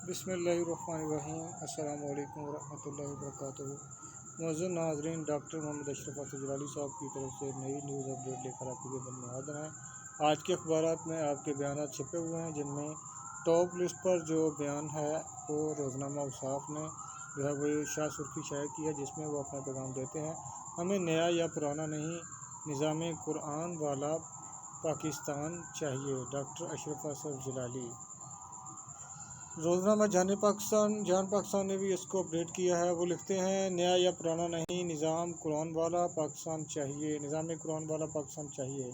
بسم اللہ الرحمن الرحیم۔ السلام علیکم ورحمۃ اللہ وبرکاتہ۔ معزز ناظرین، ڈاکٹر محمد اشرف جلالی صاحب کی طرف سے نئی نیوز اپڈیٹ لے کر آپ کی خدمت میں حاضر ہیں۔ آج کے اخبارات میں آپ کے بیانات چھپے ہوئے ہیں، جن میں ٹاپ لسٹ پر جو بیان ہے وہ روزنامہ اوصاف نے جو ہے وہ شاہ سرخی شائع کی ہے، جس میں وہ اپنا پیغام دیتے ہیں: ہمیں نیا یا پرانا نہیں، نظام قرآن والا پاکستان چاہیے، ڈاکٹر اشرف جلالی۔ روزنامہ جہان پاکستان نے بھی اس کو اپڈیٹ کیا ہے۔ وہ لکھتے ہیں: نیا یا پرانا نہیں، نظام قرآن والا پاکستان چاہیے، نظام قرآن والا پاکستان چاہیے۔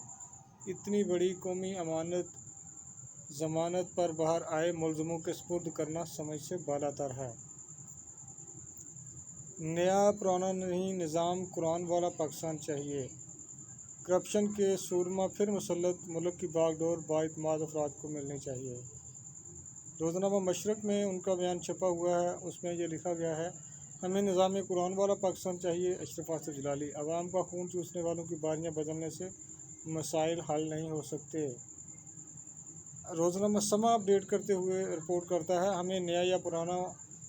اتنی بڑی قومی امانت ضمانت پر باہر آئے ملزموں کے سپرد کرنا سمجھ سے بالاتر ہے۔ نیا پرانا نہیں، نظام قرآن والا پاکستان چاہیے۔ کرپشن کے سورما پھر مسلط، ملک کی باغ ڈور بااعتماد افراد کو ملنی چاہیے۔ روزنامہ مشرق میں ان کا بیان چھپا ہوا ہے، اس میں یہ لکھا گیا ہے: ہمیں نظام قرآن والا پاکستان چاہیے، اشرف جلالی۔ عوام کا خون چوسنے والوں کی باریاں بدلنے سے مسائل حل نہیں ہو سکتے۔ روزنامہ سما اپڈیٹ کرتے ہوئے رپورٹ کرتا ہے: ہمیں نیا یا پرانا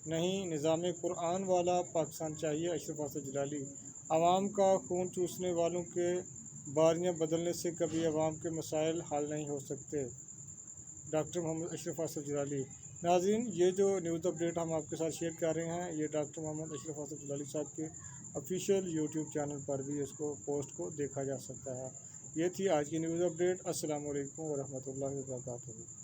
نہیں، نظام قرآن والا پاکستان چاہیے، اشرف جلالی۔ عوام کا خون چوسنے والوں کے باریاں بدلنے سے کبھی عوام کے مسائل حل نہیں ہو سکتے، ڈاکٹر محمد اشرف جلالی۔ ناظرین، یہ جو نیوز اپڈیٹ ہم آپ کے ساتھ شیئر کر رہے ہیں، یہ ڈاکٹر محمد اشرف جلالی صاحب کے آفیشیل یوٹیوب چینل پر بھی اس کو پوسٹ کو دیکھا جا سکتا ہے۔ یہ تھی آج کی نیوز اپڈیٹ۔ السلام علیکم ورحمۃ اللہ وبرکاتہ۔